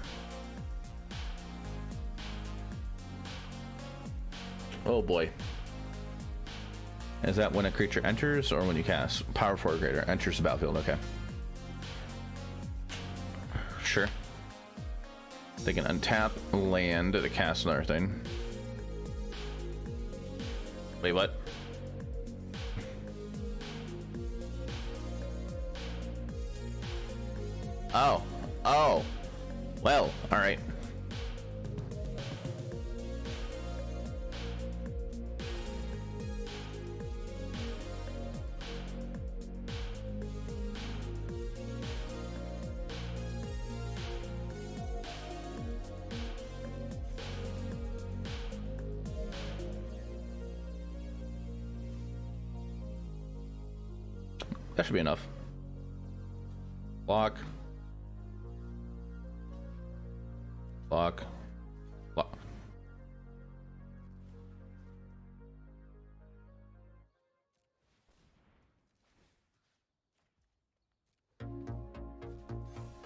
Speaker 1: Oh boy. Is that when a creature enters or when you cast? Power 4 or greater. Enters the battlefield, okay. Sure. They can untap land to cast another thing. Wait, what? Oh. Oh. Well, alright. that should be enough. Block. Block. Block.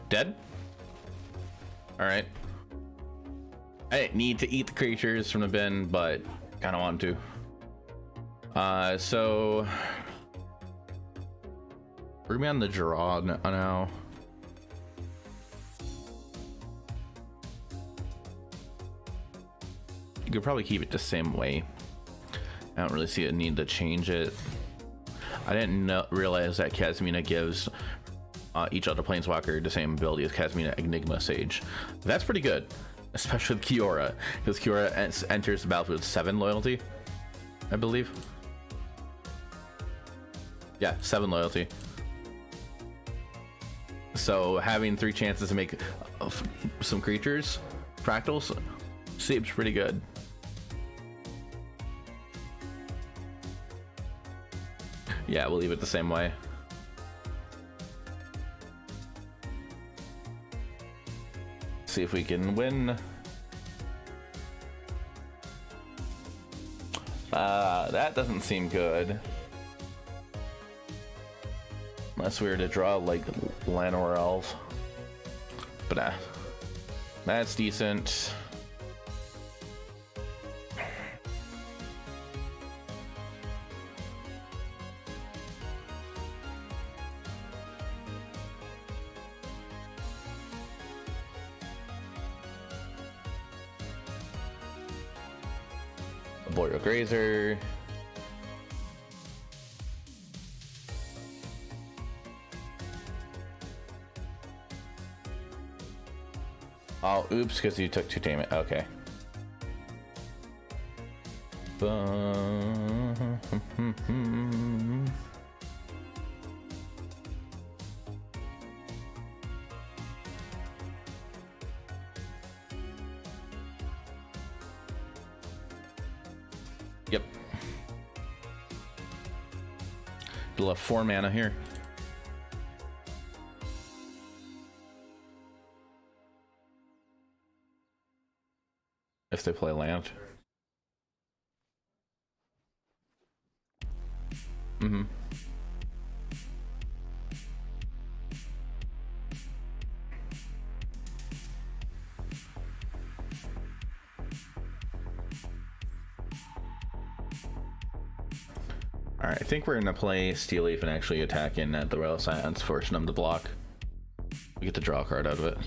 Speaker 1: Dead? Alright. I didn't need to eat the creatures from the bin, but kind of want to. So we're gonna be on the draw now. You could probably keep it the same way. I don't really see a need to change it. I didn't realize that Kasmina gives each other planeswalker the same ability as Kasmina Enigma Sage. That's pretty good, especially with Kiora, because Kiora enters the battlefield with 7 loyalty, I believe. Yeah, 7 loyalty. So having 3 chances to make some creatures fractals seems pretty good. Yeah, we'll leave it the same way. See if we can win. That doesn't seem good. Unless we were to draw like Lana or Elves. But that's decent. Boreal Grazer. Oh, oops, because you took 2 damage. Okay. Yep. You'll have 4 mana here. If they play land. Mm-hmm. Alright, I think we're gonna play Steel Leaf and actually attack in at the Royal Silence, forcing them to block. We get to draw a card out of it.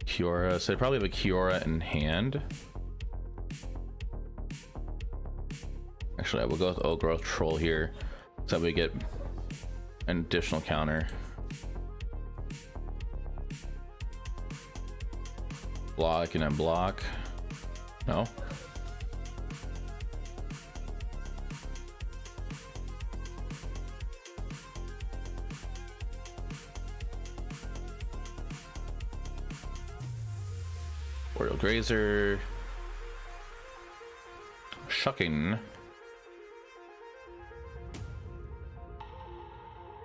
Speaker 1: Kiora, so they probably have a Kiora in hand. Actually, I will go with Azorius Control here, so that we get an additional counter. Block and then block. No. Boreal Grazer. Shucking.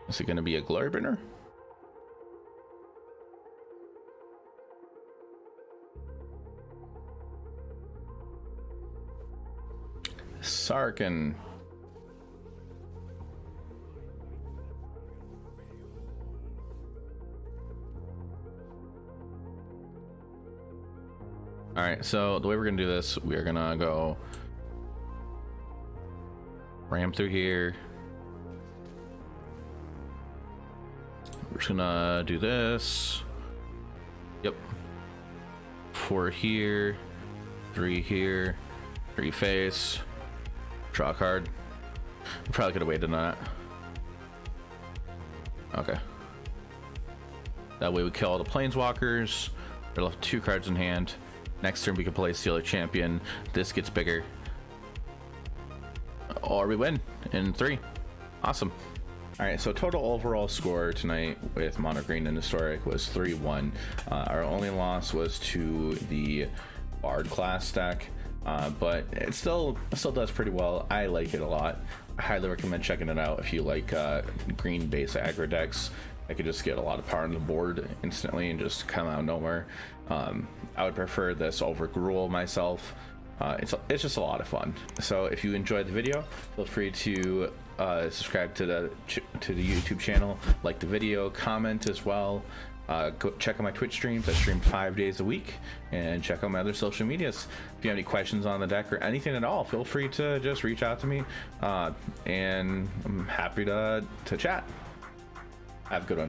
Speaker 1: Is it going to be a Glory Burner? Sarkin. All right, so the way we're gonna do this, we are gonna go ram through here. We're just gonna do this. Yep. 4 here, 3 here, 3 face, draw a card. We probably could have waited on that. Okay. That way we kill all the planeswalkers. We'll have 2 cards in hand. Next turn we can play Stealer Champion. This gets bigger. Or we win in 3. Awesome. Alright, so total overall score tonight with Mono Green and Historic was 3-1. Our only loss was to the Bard class deck. but it still does pretty well. I like it a lot. I highly recommend checking it out if you like green base aggro decks. I could just get a lot of power on the board instantly and just come out of nowhere. I would prefer this over Gruul myself. It's just a lot of fun. So if you enjoyed the video, feel free to subscribe to the YouTube channel, like the video, comment as well. Go check out my Twitch streams. I stream 5 days a week, and check out my other social medias. If you have any questions on the deck or anything at all, feel free to just reach out to me, and I'm happy to chat. Have a good one.